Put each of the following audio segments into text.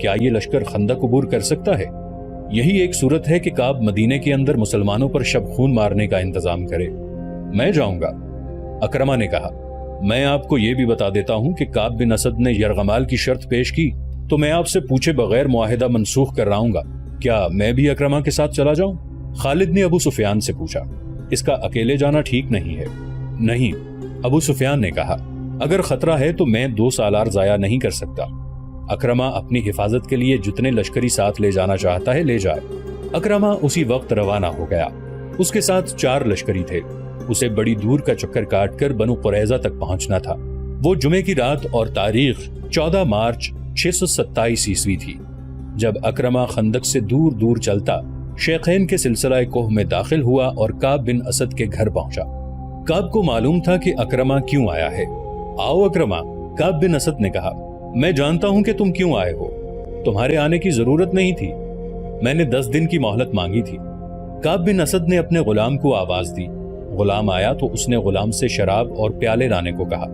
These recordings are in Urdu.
کیا یہ لشکر خندق عبور کر سکتا ہے؟ یہی ایک صورت ہے کہ کعب مدینے کے اندر مسلمانوں پر شب خون مارنے کا انتظام کرے۔ میں جاؤں گا، اکرمہ نے کہا۔ میں آپ کو یہ بھی بتا دیتا ہوں کہ کعب بن اسد نے یرغمال کی شرط پیش کی تو میں آپ سے پوچھے بغیر معاہدہ منسوخ کر رہا ہوں گا۔ کیا میں بھی اکرمہ کے ساتھ چلا جاؤں؟ خالد نے ابو سفیان سے پوچھا۔ اس کا اکیلے جانا ٹھیک نہیں ہے۔ نہیں، ابو سفیان نے کہا، اگر خطرہ ہے تو میں 2 سالار ضائع نہیں کر سکتا۔ اکرمہ اپنی حفاظت کے لیے جتنے لشکری ساتھ لے جانا چاہتا ہے لے جائے۔ اکرمہ اسی وقت روانہ ہو گیا۔ اس کے ساتھ 4 لشکری تھے۔ اسے بڑی دور کا چکر کاٹ کر بنو قریظہ تک پہنچنا تھا۔ وہ جمعے کی رات اور تاریخ 14 مارچ 627 عیسوی تھی۔ جب اکرمہ خندق سے دور دور چلتا شیخین کے سلسلہ کوہ میں داخل ہوا اور کعب بن اسد کے گھر پہنچا۔ کعب کو معلوم تھا کہ اکرمہ کیوں آیا ہے۔ آؤ اکرمہ، کعب بن اسد نے کہا، میں جانتا ہوں کہ تم کیوں آئے ہو۔ تمہارے آنے کی ضرورت نہیں تھی، میں نے 10 دن کی مہلت مانگی تھی۔ کعب بن اسد نے اپنے غلام کو آواز دی۔ غلام آیا تو اس نے غلام سے شراب اور پیالے لانے کو کہا۔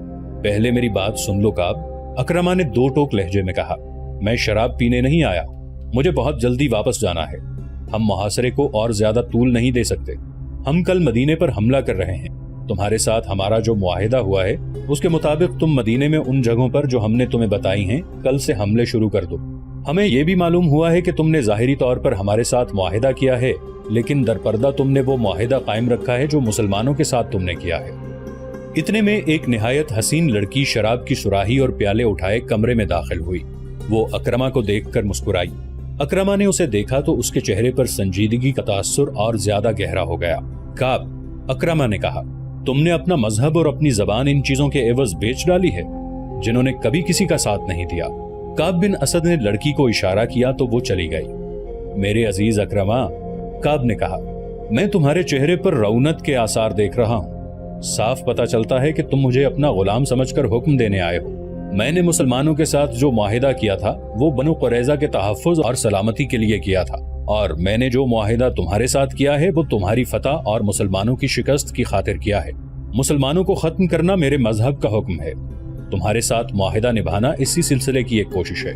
پہلے میری بات سن لو کعب، اکرمہ نے 2 ٹوک لہجے میں کہا۔ میں شراب پینے نہیں آیا، مجھے بہت جلدی واپس جانا ہے۔ ہم محاصرے کو اور زیادہ طول نہیں دے سکتے۔ ہم کل مدینے پر حملہ کر رہے ہیں۔ تمہارے ساتھ ہمارا جو معاہدہ ہوا ہے اس کے مطابق تم مدینے میں ان جگہوں پر جو ہم نے تمہیں بتائی ہیں کل سے حملے شروع کر دو۔ ہمیں یہ بھی معلوم ہوا ہے کہ تم نے ظاہری طور پر ہمارے ساتھ معاہدہ کیا ہے، لیکن درپردہ تم نے وہ معاہدہ قائم رکھا ہے جو مسلمانوں کے ساتھ تم نے کیا ہے۔ اتنے میں ایک نہایت حسین لڑکی شراب کی سراہی اور پیالے اٹھائے کمرے میں داخل ہوئی۔ وہ اکرمہ کو دیکھ کر مسکرائی۔ اکرمہ نے اسے دیکھا تو اس کے چہرے پر سنجیدگی کا تاثر اور زیادہ گہرا ہو گیا۔ کعب، اکرمہ نے کہا، تم نے اپنا مذہب اور اپنی زبان ان چیزوں کے عوض بیچ ڈالی ہے جنہوں نے کبھی کسی کا ساتھ نہیں دیا۔ کعب بن اسد نے لڑکی کو اشارہ کیا تو وہ چلی گئی۔ میرے عزیز اکرمہ، کعب نے کہا، میں تمہارے چہرے پر رونت کے آثار دیکھ رہا ہوں۔ صاف پتہ چلتا ہے کہ تم مجھے اپنا غلام سمجھ کر حکم دینے آئے ہو۔ میں نے مسلمانوں کے ساتھ جو معاہدہ کیا تھا وہ بنو قریظہ کے تحفظ اور سلامتی کے لیے کیا تھا، اور میں نے جو معاہدہ تمہارے ساتھ کیا ہے وہ تمہاری فتح اور مسلمانوں کی شکست کی خاطر کیا ہے۔ مسلمانوں کو ختم کرنا میرے مذہب کا حکم ہے۔ تمہارے ساتھ معاہدہ نبھانا اسی سلسلے کی ایک کوشش ہے۔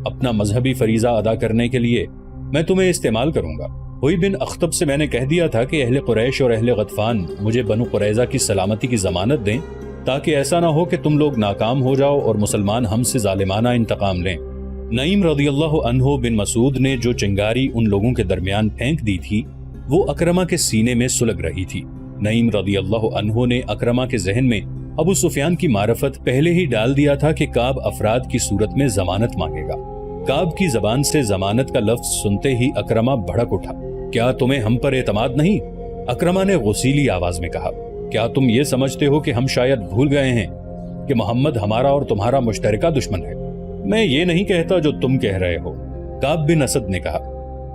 اپنا مذہبی فریضہ ادا کرنے کے لیے میں تمہیں استعمال کروں گا۔ ہوئی بن اخطب سے میں نے کہہ دیا تھا کہ اہل قریش اور اہل غطفان مجھے بنو قریظہ کی سلامتی کی ضمانت دیں تاکہ ایسا نہ ہو کہ تم لوگ ناکام ہو جاؤ اور مسلمان ہم سے ظالمانہ انتقام لیں۔ نعیم رضی اللہ عنہ بن مسعود نے جو چنگاری ان لوگوں کے درمیان پھینک دی تھی وہ اکرمہ کے سینے میں سلگ رہی تھی۔ نعیم رضی اللہ عنہ نے اکرمہ کے ذہن میں ابو سفیان کی معرفت پہلے ہی ڈال دیا تھا کہ کعب افراد کی صورت میں ضمانت مانگے گا۔ کعب کی زبان سے ضمانت کا لفظ سنتے ہی اکرمہ بھڑک اٹھا۔ کیا تمہیں ہم پر اعتماد نہیں؟ اکرمہ نے غصیلی آواز میں کہا۔ کیا تم یہ سمجھتے ہو کہ ہم شاید بھول گئے ہیں کہ محمد ہمارا اور تمہارا مشترکہ دشمن ہے؟ میں یہ نہیں کہتا جو تم کہہ رہے ہو، کعب بن اسد نے کہا،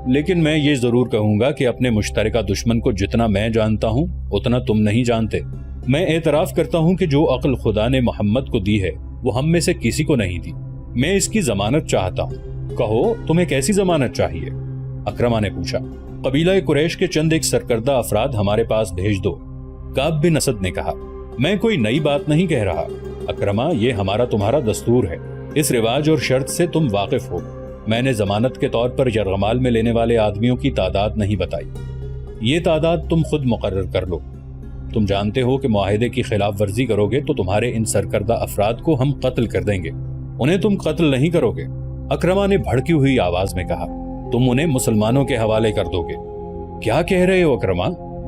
لیکن میں یہ ضرور کہوں گا کہ اپنے مشترکہ دشمن کو جتنا میں جانتا ہوں اتنا تم نہیں جانتے۔ میں اعتراف کرتا ہوں کہ جو عقل خدا نے محمد کو دی ہے وہ ہم میں سے کسی کو نہیں دی۔ میں اس کی ضمانت چاہتا ہوں۔ کہو تمہیں کیسی ضمانت چاہیے؟ اکرمہ نے پوچھا۔ قبیلہ قریش کے چند ایک سرکردہ افراد ہمارے پاس بھیج دو، کعب بن اسد نے کہا۔ میں کوئی نئی بات نہیں کہہ رہا اکرمہ، یہ ہمارا تمہارا دستور ہے، اس رواج اور شرط سے تم واقف ہو۔ میں نے ضمانت کے طور پر یرغمال میں لینے والے آدمیوں کی تعداد نہیں بتائی، یہ تعداد تم خود مقرر کر لو۔ تم جانتے ہو کہ معاہدے کی خلاف ورزی کرو گے تو تمہارے ان سرکردہ افراد کو ہم قتل کر دیں گے، انہیں تم قتل نہیں کرو گے۔ اکرمہ نے بھڑکی ہوئی آواز میں کہا، تم انہیں مسلمانوں کے حوالے کر دو گے۔ کیا کہہ رہے ہو اکرمہ؟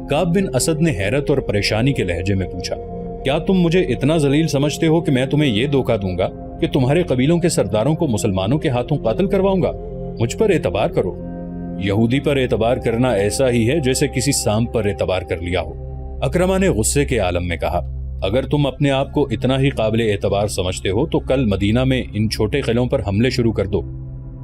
کعب بن اسد نے حیرت اور پریشانی کے لہجے میں پوچھا۔ کیا تم مجھے اتنا ذلیل سمجھتے ہو کہ میں تمہیں یہ دھوکہ دوں گا کہ تمہارے قبیلوں کے سرداروں کو مسلمانوں کے ہاتھوں قتل کرواؤں گا؟ مجھ پر اعتبار کرو۔ یہودی پر اعتبار کرنا ایسا ہی ہے جیسے کسی سانپ پر اعتبار کر لیا ہو، اکرمہ نے غصے کے عالم میں کہا۔ اگر تم اپنے آپ کو اتنا ہی قابل اعتبار سمجھتے ہو تو کل مدینہ میں ان چھوٹے قلعوں پر حملے شروع کر دو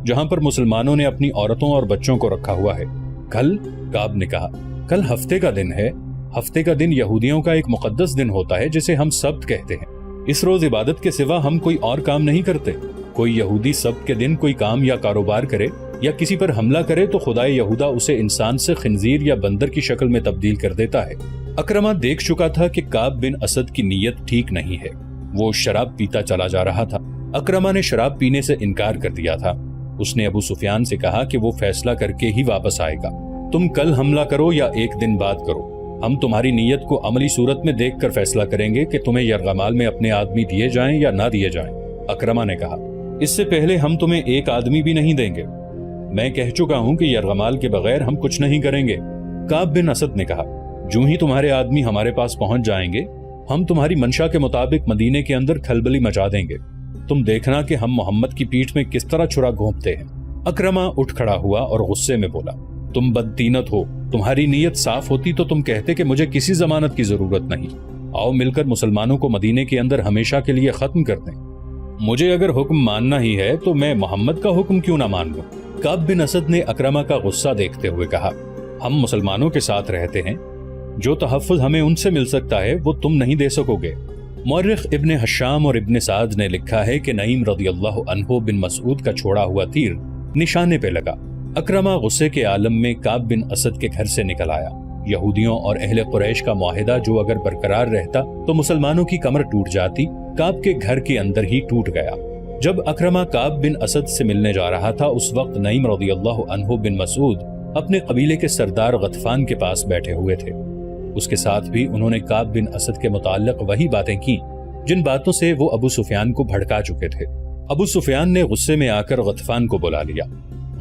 جہاں پر مسلمانوں نے اپنی عورتوں اور بچوں کو رکھا ہوا ہے۔ کل؟ کعب نے کہا، کل ہفتے کا دن ہے۔ ہفتے کا دن یہودیوں کا ایک مقدس دن ہوتا ہے جسے ہم سبت کہتے ہیں۔ اس روز عبادت کے سوا ہم کوئی اور کام نہیں کرتے۔ کوئی یہودی سبت کے دن کوئی کام یا کاروبار کرے یا کسی پر حملہ کرے تو خدائے یہودا اسے انسان سے خنزیر یا بندر کی شکل میں تبدیل کر دیتا ہے۔ اکرمہ دیکھ چکا تھا کہ کعب بن اسد کی نیت ٹھیک نہیں ہے، وہ شراب پیتا چلا جا رہا تھا۔ اکرمہ نے شراب پینے سے انکار کر دیا تھا۔ اس نے ابو سفیان سے کہا کہ وہ فیصلہ کر کے ہی واپس آئے گا۔ تم کل حملہ کرو یا ایک دن بعد کرو، ہم تمہاری نیت کو عملی صورت میں دیکھ کر فیصلہ کریں گے کہ تمہیں یرغمال میں اپنے آدمی دیے جائیں یا نہ دیے جائیں۔ اکرمہ نے کہا، اس سے پہلے ہم تمہیں ایک آدمی بھی نہیں دیں گے۔ میں کہہ چکا ہوں کہ یرغمال کے بغیر ہم کچھ نہیں کریں گے۔ کعب بن اسد نے کہا، جو ہی تمہارے آدمی ہمارے پاس پہنچ جائیں گے ہم تمہاری منشا کے مطابق مدینے کے اندر کھلبلی مچا دیں گے، تم دیکھنا کہ ہم محمد کی پیٹھ میں کس طرح چھرا گھونپتے ہیں۔ اکرمہ اٹھ کھڑا ہوا اور غصے میں بولا، تم بدتینت ہو، تمہاری نیت صاف ہوتی تو تم کہتے کہ مجھے کسی ضمانت کی ضرورت نہیں، آؤ مل کر مسلمانوں کو مدینے کے اندر ہمیشہ کے لیے ختم کر دیں۔ مجھے اگر حکم ماننا ہی ہے تو میں محمد کا حکم کیوں نہ مان لوں؟ کعب بن اسد نے اکرمہ کا غصہ دیکھتے ہوئے کہا، ہم مسلمانوں کے ساتھ رہتے ہیں، جو تحفظ ہمیں ان سے مل سکتا ہے وہ تم نہیں دے سکو گے۔ مورخ ابن حشام اور ابن سعد نے لکھا ہے کہ نعیم رضی اللہ عنہ بن مسعود کا چھوڑا ہوا تیر نشانے پہ لگا۔ اکرمہ غصے کے عالم میں کعب بن اسد کے گھر سے نکل آیا۔ یہودیوں اور اہل قریش کا معاہدہ جو اگر برقرار رہتا تو مسلمانوں کی کمر ٹوٹ جاتی، کعب کے گھر کے اندر ہی ٹوٹ گیا۔ جب اکرمہ کعب بن اسد سے ملنے جا رہا تھا اس وقت نعیم رضی اللہ عنہ بن مسعود اپنے قبیلے کے سردار غطفان کے پاس بیٹھے ہوئے تھے۔ اس کے ساتھ بھی انہوں نے کعب بن اسد کے متعلق وہی باتیں کی جن باتوں سے وہ ابو سفیان کو بھڑکا چکے تھے۔ ابو سفیان نے غصے میں آ کر غطفان کو بلا لیا۔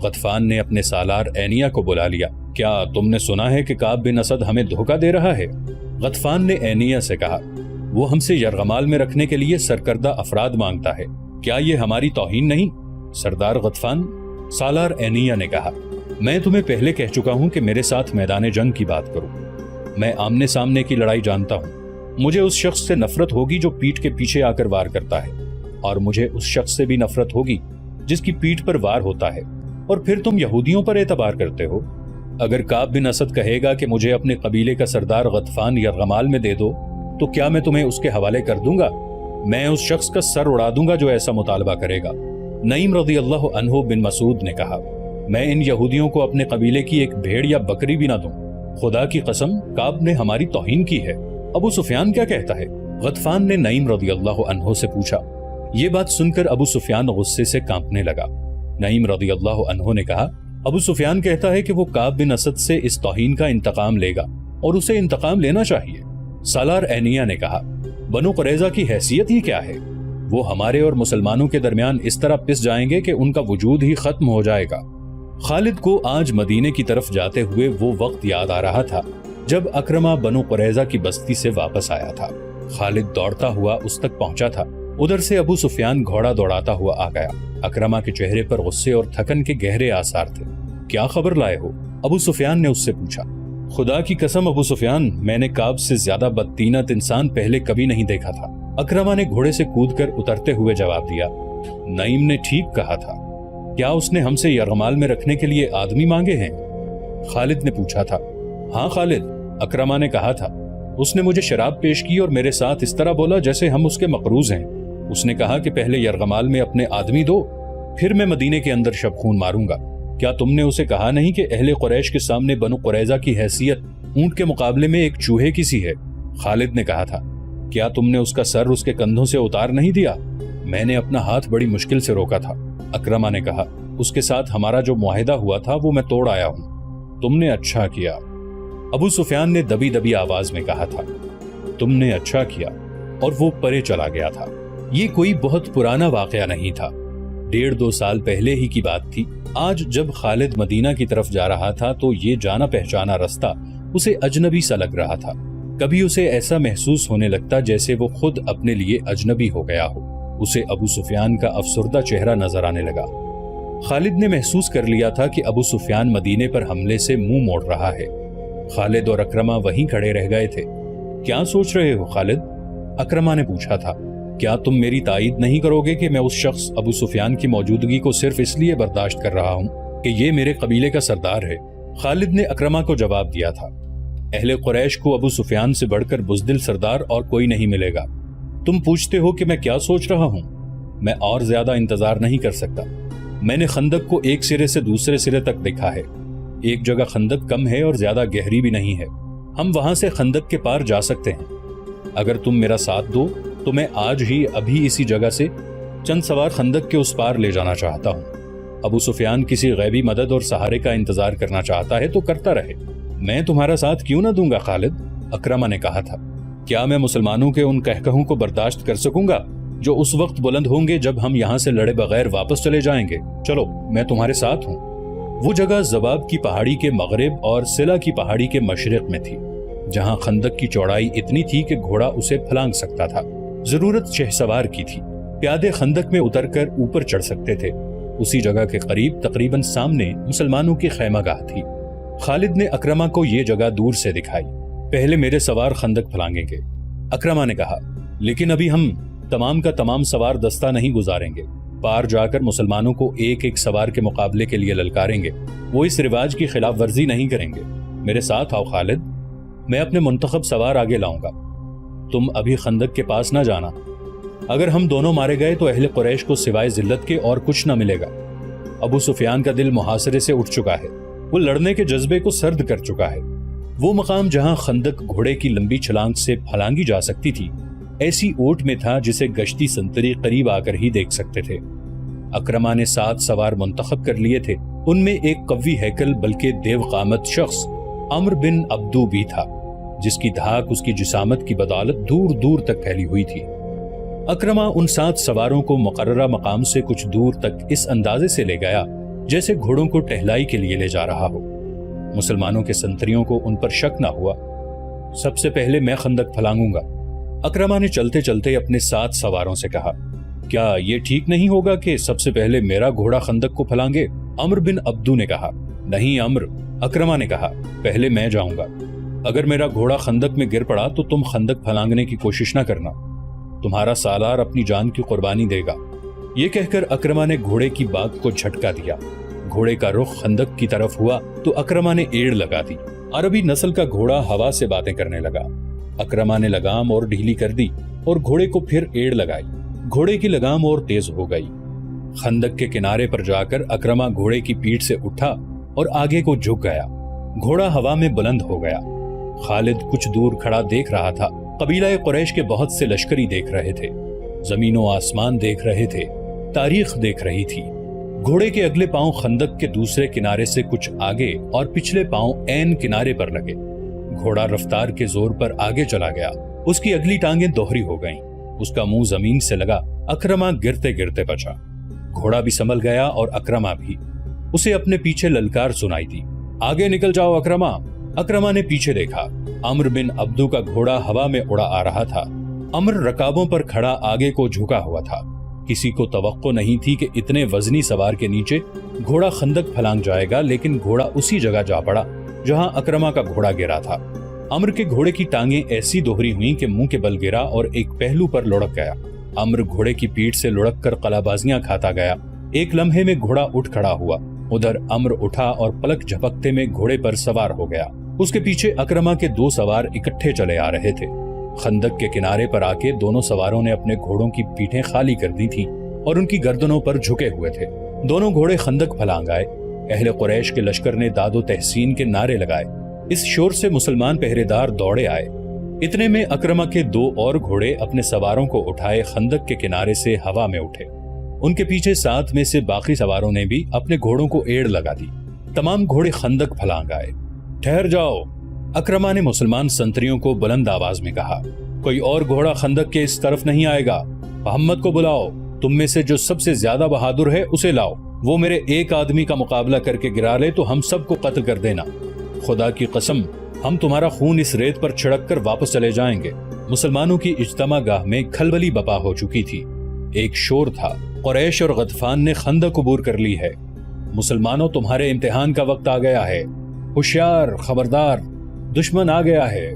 غطفان نے اپنے سالار اینیا کو بلا لیا، کیا تم نے سنا ہے کہ کعب بن اسد ہمیں دھوکہ دے رہا ہے؟ غطفان نے اینیا سے کہا، وہ ہم سے یرغمال میں رکھنے کے لیے سرکردہ افراد مانگتا ہے، کیا یہ ہماری توہین نہیں؟ سردار غطفان، سالار اینیا نے کہا، میں تمہیں پہلے کہہ چکا ہوں کہ میرے ساتھ میدان جنگ کی بات کرو، میں آمنے سامنے کی لڑائی جانتا ہوں، مجھے اس شخص سے نفرت ہوگی جو پیٹھ کے پیچھے آ کر وار کرتا ہے، اور مجھے اس شخص سے بھی نفرت ہوگی جس کی پیٹھ پر وار ہوتا ہے، اور پھر تم یہودیوں پر اعتبار کرتے ہو۔ اگر کعب بن اسد کہے گا کہ مجھے اپنے قبیلے کا سردار غطفان یرغمال میں دے دو تو کیا میں تمہیں اس کے حوالے کر دوں گا؟ میں اس شخص کا سر اڑا دوں گا جو ایسا مطالبہ کرے گا۔ نعیم رضی اللہ عنہ بن مسعود نے کہا، میں ان یہودیوں کو اپنے قبیلے کی ایک بھیڑ یا بکری بھی نہ دوں، خدا کی قسم کعب نے ہماری توہین کی ہے۔ ابو سفیان کیا کہتا ہے؟ غطفان نے نعیم رضی اللہ عنہ سے پوچھا۔ یہ بات سن کر ابو سفیان غصے سے کانپنے لگا۔ نعیم رضی اللہ عنہ نے کہا، ابو سفیان کہتا ہے کہ وہ کعب بن اسد سے اس توہین کا انتقام لے گا اور اسے انتقام لینا چاہیے۔ سالار اینیا نے کہا، بنو قریظہ کی حیثیت ہی کیا ہے؟ وہ ہمارے اور مسلمانوں کے درمیان اس طرح پس جائیں گے کہ ان کا وجود ہی ختم ہو جائے گا۔ خالد کو آج مدینے کی طرف جاتے ہوئے وہ وقت یاد آ رہا تھا جب اکرمہ بنو قریظہ کی بستی سے واپس آیا تھا۔ خالد دوڑتا ہوا اس تک پہنچا تھا، ادھر سے ابو سفیان گھوڑا دوڑاتا ہوا آ گیا۔ اکرمہ کے چہرے پر غصے اور تھکن کے گہرے آثار تھے۔ کیا خبر لائے ہو؟ ابو سفیان نے اس سے پوچھا۔ خدا کی قسم ابو سفیان، میں نے کعب سے زیادہ بدتینت انسان پہلے کبھی نہیں دیکھا تھا۔ اکرمہ نے گھوڑے سے کود کر اترتے ہوئے جواب دیا، نعیم نے ٹھیک کہا تھا، کیا اس نے ہم سے یرغمال میں رکھنے کے لیے آدمی مانگے ہیں؟ خالد نے پوچھا تھا۔ ہاں خالد، اکرمہ نے کہا تھا، اس نے مجھے شراب پیش کی اور میرے ساتھ اس طرح بولا جیسے ہم اس کے مقروض ہیں۔ اس نے کہا کہ پہلے یرغمال میں اپنے آدمی دو، پھر میں مدینے کے اندر شب خون ماروں گا۔ کیا تم نے اسے کہا نہیں کہ اہل قریش کے سامنے بنو قریظہ کی حیثیت اونٹ کے مقابلے میں ایک چوہے کی سی ہے؟ خالد نے کہا تھا، کیا تم نے اس کا سر اس کے کندھوں سے اتار نہیں دیا؟ میں نے اپنا ہاتھ بڑی مشکل سے روکا تھا۔ اکرمہ نے کہا، اس کے ساتھ ہمارا جو معاہدہ ہوا تھا وہ میں توڑ آیا ہوں۔ تم نے اچھا کیا، ابو سفیان نے دبی دبی آواز میں کہا تھا۔ تم نے اچھا کیا، اور وہ پرے چلا گیا تھا۔ یہ کوئی بہت پرانا واقعہ نہیں تھا، 1.5-2 سال پہلے ہی کی بات تھی۔ آج جب خالد مدینہ کی طرف جا رہا تھا تو یہ جانا پہچانا رستہ اسے اجنبی سا لگ رہا تھا۔ کبھی اسے ایسا محسوس ہونے لگتا جیسے وہ خود اپنے لیے اجنبی ہو گیا ہو۔ اسے ابو سفیان کا افسردہ چہرہ نظر آنے لگا۔ خالد نے محسوس کر لیا تھا کہ ابو سفیان مدینے پر حملے سے منہ موڑ رہا ہے۔ خالد اور اکرمہ وہیں کھڑے رہ گئے تھے۔ کیا سوچ رہے ہو خالد؟ اکرمہ نے پوچھا تھا۔ کیا تم میری تائید نہیں کرو گے کہ میں اس شخص ابو سفیان کی موجودگی کو صرف اس لیے برداشت کر رہا ہوں کہ یہ میرے قبیلے کا سردار ہے؟ خالد نے اکرمہ کو جواب دیا تھا، اہل قریش کو ابو سفیان سے بڑھ کر بزدل سردار اور کوئی نہیں ملے گا۔ تم پوچھتے ہو کہ میں کیا سوچ رہا ہوں؟ میں اور زیادہ انتظار نہیں کر سکتا۔ میں نے خندق کو ایک سرے سے دوسرے سرے تک دیکھا ہے۔ ایک جگہ خندق کم ہے اور زیادہ گہری بھی نہیں ہے، ہم وہاں سے خندق کے پار جا سکتے ہیں۔ اگر تم میرا ساتھ دو تو میں آج ہی ابھی اسی جگہ سے چند سوار خندق کے اس پار لے جانا چاہتا ہوں۔ ابو سفیان کسی غیبی مدد اور سہارے کا انتظار کرنا چاہتا ہے تو کرتا رہے، میں تمہارا ساتھ کیوں نہ دوں گا خالد، اکرمہ نے کہا تھا۔ کیا میں مسلمانوں کے ان کہکہوں کو برداشت کر سکوں گا جو اس وقت بلند ہوں گے جب ہم یہاں سے لڑے بغیر واپس چلے جائیں گے؟ چلو میں تمہارے ساتھ ہوں۔ وہ جگہ زباب کی پہاڑی کے مغرب اور سلا کی پہاڑی کے مشرق میں تھی، جہاں خندق کی چوڑائی اتنی تھی کہ گھوڑا اسے پھلانگ سکتا تھا۔ ضرورت شہ سوار کی تھی، پیادے خندق میں اتر کر اوپر چڑھ سکتے تھے۔ اسی جگہ کے قریب تقریباً سامنے مسلمانوں کی خیمہ گاہ تھی۔ خالد نے اکرمہ کو یہ جگہ دور سے دکھائی۔ پہلے میرے سوار خندق پھلانگیں گے، اکرمہ نے کہا، لیکن ابھی ہم تمام کا تمام سوار دستہ نہیں گزاریں گے، پار جا کر مسلمانوں کو ایک ایک سوار کے مقابلے کے لیے للکاریں گے، وہ اس رواج کی خلاف ورزی نہیں کریں گے۔ میرے ساتھ آؤ خالد، میں اپنے منتخب سوار آگے لاؤں گا، تم ابھی خندق کے پاس نہ جانا، اگر ہم دونوں مارے گئے تو اہل قریش کو سوائے ذلت کے اور کچھ نہ ملے گا۔ ابو سفیان کا دل محاصرے سے اٹھ چکا ہے، وہ لڑنے کے جذبے کو سرد کر چکا ہے۔ وہ مقام جہاں خندق گھوڑے کی لمبی چھلانگ سے پھلانگی جا سکتی تھی، ایسی اوٹ میں تھا جسے گشتی سنتری قریب آ کر ہی دیکھ سکتے تھے۔ اکرمہ نے 7 سوار منتخب کر لیے تھے، ان میں ایک قوی ہیکل بلکہ دیو قامت شخص عمرو بن عبدو بھی تھا، جس کی دھاک اس کی جسامت کی بدولت دور دور تک پھیلی ہوئی تھی۔ اکرمہ ان 7 سواروں کو مقررہ مقام سے کچھ دور تک اس اندازے سے لے گیا جیسے گھوڑوں کو ٹہلائی کے لیے لے جا رہا ہو۔ مسلمانوں کے سنتریوں کو ان پر شک نہ ہوا۔ سب سے پہلے میں خندق پھلانگوں گا، اکرمہ نے چلتے چلتے اپنے 7 سواروں سے کہا۔ کیا یہ ٹھیک نہیں ہوگا کہ سب سے پہلے میرا گھوڑا خندق کو پھلانگے؟ عمرو بن عبدو نے کہا۔ نہیں عمرو، اکرمہ نے کہا، پہلے میں جاؤں گا۔ اگر میرا گھوڑا خندق میں گر پڑا تو تم خندق پھلانگنے کی کوشش نہ کرنا، تمہارا سالار اپنی جان کی قربانی دے گا۔ یہ کہہ کر اکرمہ نے گھوڑے کی باگ کو جھٹکا دیا۔ گھوڑے کا رخ خندق کی طرف ہوا تو اکرمہ نے ایڑ لگا دی۔ عربی نسل کا گھوڑا ہوا سے باتیں کرنے لگا۔ اکرمہ نے لگام اور ڈھیلی کر دی اور گھوڑے کو پھر ایڑ لگائی۔ گھوڑے کی لگام اور تیز ہو گئی۔ خندق کے کنارے پر جا کر اکرمہ گھوڑے کی پیٹھ سے اٹھا اور آگے کو جھک گیا۔ گھوڑا ہوا میں بلند ہو گیا۔ خالد کچھ دور کھڑا دیکھ رہا تھا۔ قبیلہ قریش کے بہت سے لشکری دیکھ رہے تھے، زمین و آسمان دیکھ رہے تھے، تاریخ دیکھ رہی تھی۔ گھوڑے کے اگلے پاؤں خندق کے دوسرے کنارے سے کچھ آگے اور پچھلے پاؤں عین کنارے پر لگے۔ گھوڑا رفتار کے زور پر آگے چلا گیا۔ اس کی اگلی ٹانگیں دوہری ہو گئیں، اس کا منہ زمین سے لگا۔ اکرمہ گرتے گرتے بچا۔ گھوڑا بھی سنبھل گیا اور اکرمہ بھی۔ اسے اپنے پیچھے للکار سنائی دی، آگے نکل جاؤ اکرمہ۔ اکرمہ نے پیچھے دیکھا، عمرو بن عبدو کا گھوڑا ہوا میں اڑا آ رہا تھا۔ عمرو رکابوں پر کھڑا آگے کو جھکا ہوا تھا۔ کسی کو توقع نہیں تھی کہ اتنے وزنی سوار کے نیچے گھوڑا خندق پھلانگ جائے گا، لیکن گھوڑا اسی جگہ جا پڑا جہاں اکرمہ کا گھوڑا گرا تھا۔ عمرو کے گھوڑے کی ٹانگیں ایسی دوہری ہوئیں کہ منہ کے بل گرا اور ایک پہلو پر لڑک گیا۔ عمرو گھوڑے کی پیٹھ سے لڑک کر قلع بازیاں کھاتا گیا۔ ایک لمحے میں گھوڑا اٹھ کھڑا ہوا۔ ادھر عمرو اٹھا اور پلک جھپکتے میں گھوڑے پر سوار ہو گیا۔ اس کے پیچھے اکرمہ کے 2 سوار اکٹھے چلے آ رہے تھے۔ خندق کے کنارے پر آ کے دونوں سواروں نے اپنے گھوڑوں کی پیٹھیں خالی کر دی تھیں اور ان کی گردنوں پر جھکے ہوئے تھے۔ دونوں گھوڑے خندق پھلانگ آئے۔ اہل قریش کے لشکر نے داد و تحسین کے نعرے لگائے۔ اس شور سے مسلمان پہرے دار دوڑے آئے۔ اتنے میں اکرمہ کے 2 اور گھوڑے اپنے سواروں کو اٹھائے خندق کے کنارے سے ہوا میں اٹھے۔ ان کے پیچھے 7 میں سے باقی سواروں نے بھی اپنے گھوڑوں کو ایڑ لگا دی۔ تمام گھوڑے خندق پھلانگ آئے۔ ٹھہر جاؤ، اکرمہ نے مسلمان سنتریوں کو بلند آواز میں کہا۔ کوئی اور گھوڑا خندق کے اس طرف نہیں آئے گا۔ محمد کو بلاؤ، تم میں سے جو سب سے زیادہ بہادر ہے اسے لاؤ۔ وہ میرے ایک آدمی کا مقابلہ کر کے گرا لے تو ہم سب کو قتل کر دینا۔ خدا کی قسم، ہم تمہارا خون اس ریت پر چھڑک کر واپس چلے جائیں گے۔ مسلمانوں کی اجتماع گاہ میں کھلبلی بپا ہو چکی تھی۔ ایک شور تھا، قریش اور غطفان نے خندق عبور کر لی ہے۔ مسلمانوں، تمہارے امتحان کا وقت آ گیا ہے۔ ہوشیار، خبردار، دشمن آ گیا ہے۔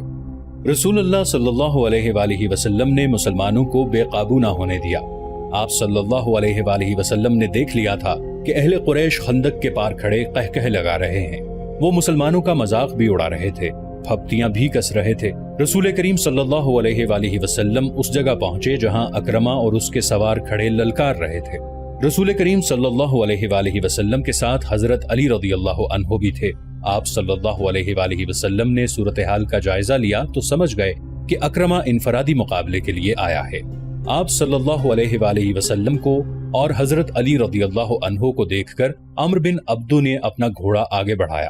رسول اللہ صلی اللہ علیہ وآلہ وسلم نے مسلمانوں کو بے قابو نہ ہونے دیا۔ آپ صلی اللہ علیہ وآلہ وسلم نے دیکھ لیا تھا کہ اہل قریش خندق کے پار کھڑے قہقہ لگا رہے ہیں۔ وہ مسلمانوں کا مذاق بھی اڑا رہے تھے، پھپتیاں بھی کس رہے تھے۔ رسول کریم صلی اللہ علیہ وآلہ وسلم اس جگہ پہنچے جہاں اکرمہ اور اس کے سوار کھڑے للکار رہے تھے۔ رسول کریم صلی اللہ علیہ وآلہ وسلم کے ساتھ حضرت علی رضی اللہ عنہ بھی تھے۔ آپ صلی اللہ علیہ وآلہ وسلم نے صورتحال کا جائزہ لیا تو سمجھ گئے کہ اکرمہ انفرادی مقابلے کے لیے آیا ہے۔ آپ صلی اللہ علیہ وآلہ وسلم کو اور حضرت علی رضی اللہ عنہ کو دیکھ کر عمرو بن عبدو نے اپنا گھوڑا آگے بڑھایا